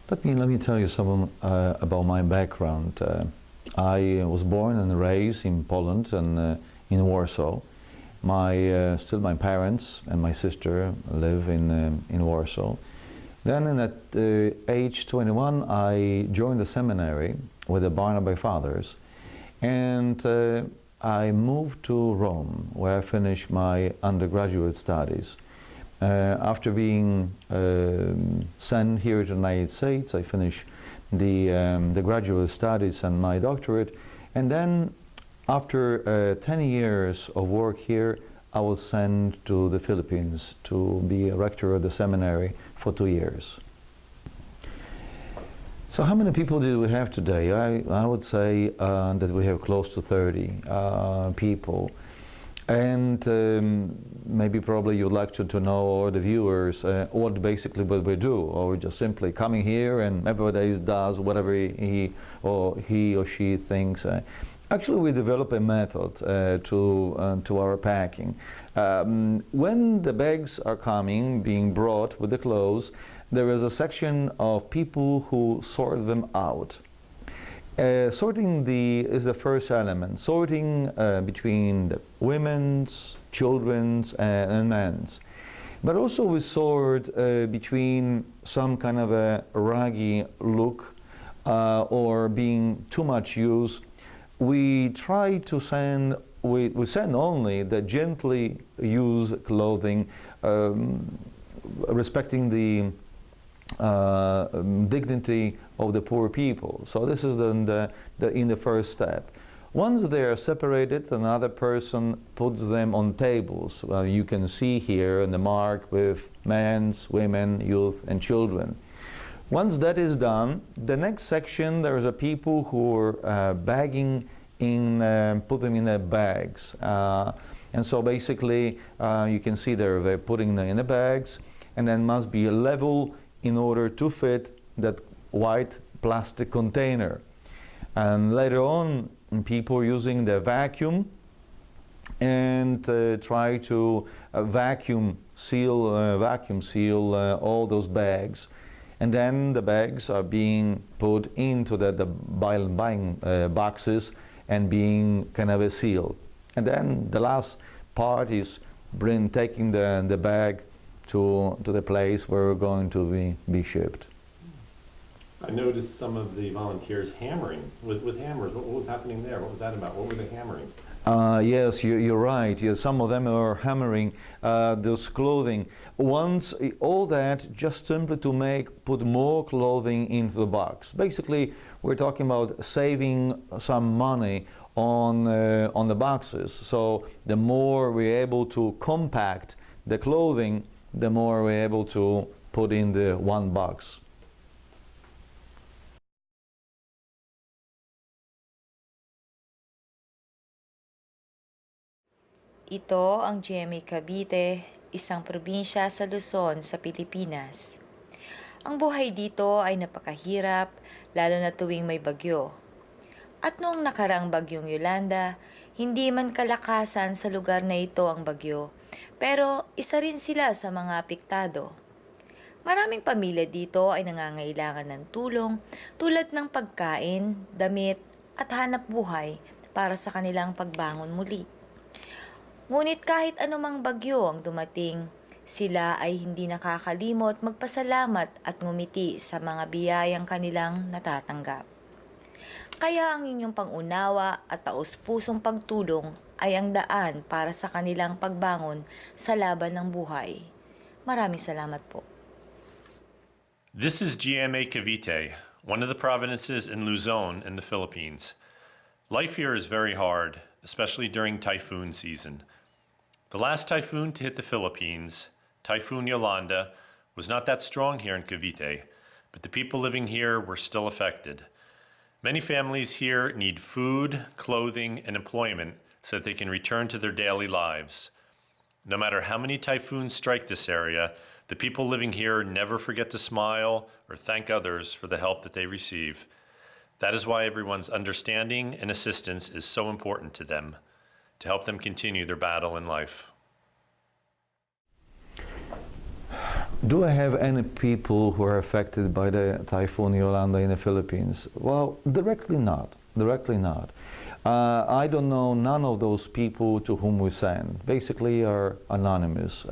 Let me tell you something about my background. I was born and raised in Poland and in Warsaw. Still my parents and my sister live in Warsaw. Then at age 21, I joined the seminary with the Barnabite fathers, and I moved to Rome, where I finished my undergraduate studies. After being sent here to the United States, I finished the graduate studies and my doctorate, and then after 10 years of work here, I was sent to the Philippines to be a rector of the seminary for 2 years. So how many people do we have today? I would say that we have close to 30 people. And maybe probably you'd like to know, or the viewers, what basically what we do, or we're just simply coming here and everybody does whatever he or she thinks. Actually, we develop a method to our packing. When the bags are being brought with the clothes, there is a section of people who sort them out. Sorting is the first element, sorting between the women's, children's, and men's. But also we sort between some kind of a raggy look or being too much use. We try to send, we send only the gently used clothing, respecting the dignity of the poor people. So this is in the first step. Once they are separated, another person puts them on tables. You can see here in the mark with men's, women, youth, and children. Once that is done, the next section, there is a people who are bagging in, put them in their bags. And so basically, you can see they're putting them in the bags, and then must be a level in order to fit that white plastic container. And later on, people are using the vacuum and try to vacuum seal all those bags. And then the bags are being put into the buying boxes and being kind of sealed. And then the last part is taking the bag to the place where we're going to be shipped. I noticed some of the volunteers hammering with hammers. What was happening there? What was that about? What were they hammering? Yes, you're right. Yeah, some of them are hammering those clothing. Once all that just simply to put more clothing into the box. Basically, we're talking about saving some money on the boxes. So the more we're able to compact the clothing, the more we're able to put in the one box. Ito ang GMA Cavite, isang probinsya sa Luzon sa Pilipinas. Ang buhay dito ay napakahirap, lalo na tuwing may bagyo. At noong nakaraang bagyong Yolanda, hindi man kalakasan sa lugar na ito ang bagyo, pero isa rin sila sa mga apektado. Maraming pamilya dito ay nangangailangan ng tulong tulad ng pagkain, damit at hanap buhay para sa kanilang pagbangon muli. Ngunit kahit anumang bagyo ang dumating, sila ay hindi nakakalimot magpasalamat at ngumiti sa mga biyayang kanilang natatanggap. Kaya ang inyong pangunawa at taus-pusong pagtulong ay ang daan para sa kanilang pagbangon sa laban ng buhay. Maraming salamat po. This is GMA Cavite, one of the provinces in Luzon in the Philippines. Life here is very hard, especially during typhoon season. The last typhoon to hit the Philippines, Typhoon Yolanda, was not that strong here in Cavite, but the people living here were still affected. Many families here need food, clothing, and employment so that they can return to their daily lives. No matter how many typhoons strike this area, the people living here never forget to smile or thank others for the help that they receive. That is why everyone's understanding and assistance is so important to them, to help them continue their battle in life. Do I have any people who are affected by the Typhoon Yolanda in the Philippines? Well, directly not. Directly not. I don't know none of those people to whom we send. Basically are anonymous,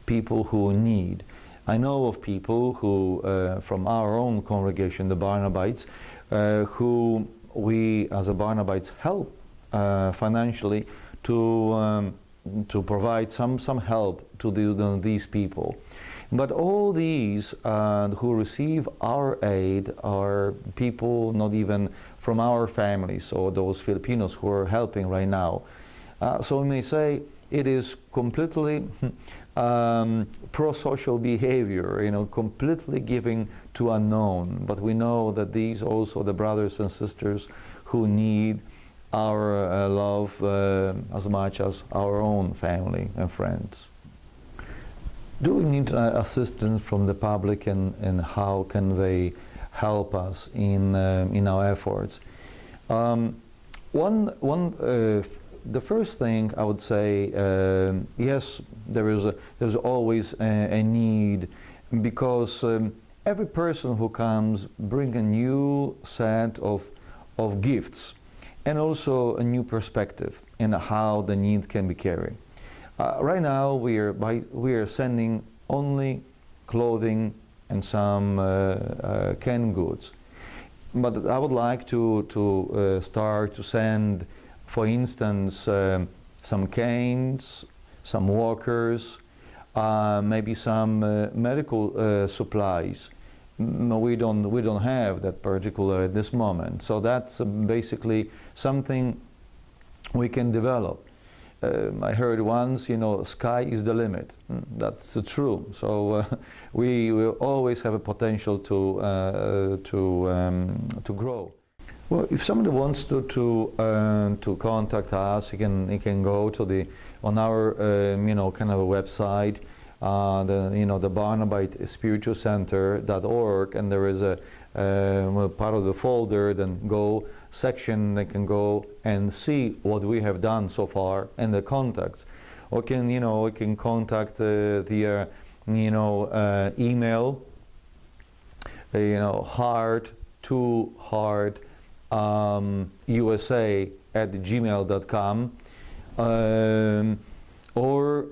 people who need. I know of people who, from our own congregation, the Barnabites, who we as a Barnabites help financially to provide some help to these people. But all these who receive our aid are people not even from our families or those Filipinos who are helping right now. So we may say it is completely pro-social behavior, completely giving to unknown. But we know that these also the brothers and sisters who need our love as much as our own family and friends. Do we need assistance from the public, and how can they help us in our efforts? The first thing I would say, yes, there's always a need, because every person who comes brings a new set of gifts and also a new perspective in how the need can be carried. Right now we are sending only clothing and some canned goods, but I would like to start to send, for instance, some canes, some walkers, maybe some medical supplies. No, we don't have that particular at this moment. So that's basically something we can develop. I heard once, sky is the limit. That's true. So we will always have a potential to grow. Well, if somebody wants to contact us, he can go to on our kind of a website, the Barnabite Spiritual Center.org, and there is a part of the folder, then go section, they can go and see what we have done so far and the contacts. Or can contact via email, heart2heart USA@gmail.com, or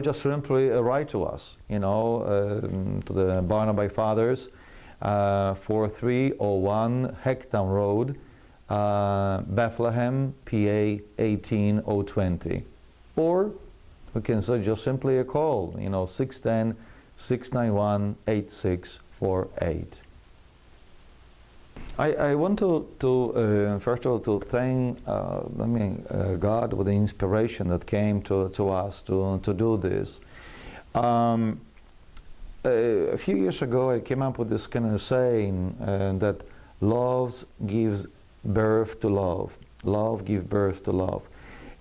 just simply write to us, to the Barnabite Fathers, 4301 Hecktown Road, Bethlehem, PA 18020. Or we can say just simply a call, 610-691-8648. I want to first of all to thank God with the inspiration that came to us to do this. A few years ago I came up with this kind of saying that love gives birth to love. Love gives birth to love.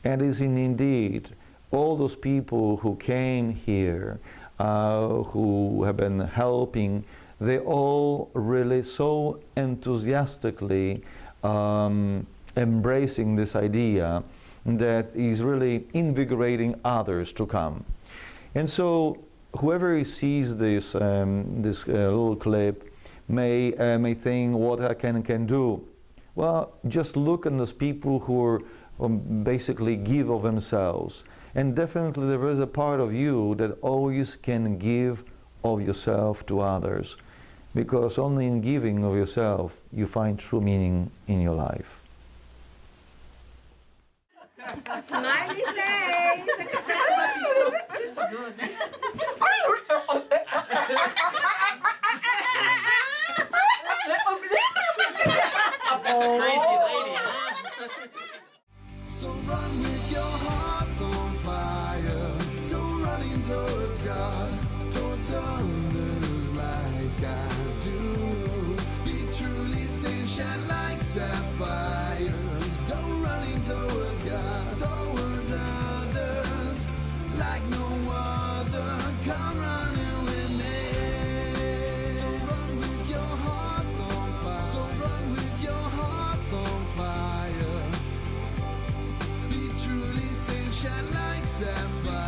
And is indeed all those people who came here, who have been helping, they all really so enthusiastically embracing this idea that is really invigorating others to come. And so whoever sees this little clip may think, what I can do. Well, just look at those people who are basically give of themselves. And definitely there is a part of you that always can give of yourself to others. Because only in giving of yourself you find true meaning in your life. Smiley face! She's good. That's a crazy lady, huh? So run with your hearts on fire. Go running towards God, towards others like I do. Be truly saint, shine like sapphires. Go running towards God, towards others like no other. Come running with me. So run with your hearts on fire. So run with your hearts on fire. Be truly saint, shine like sapphire.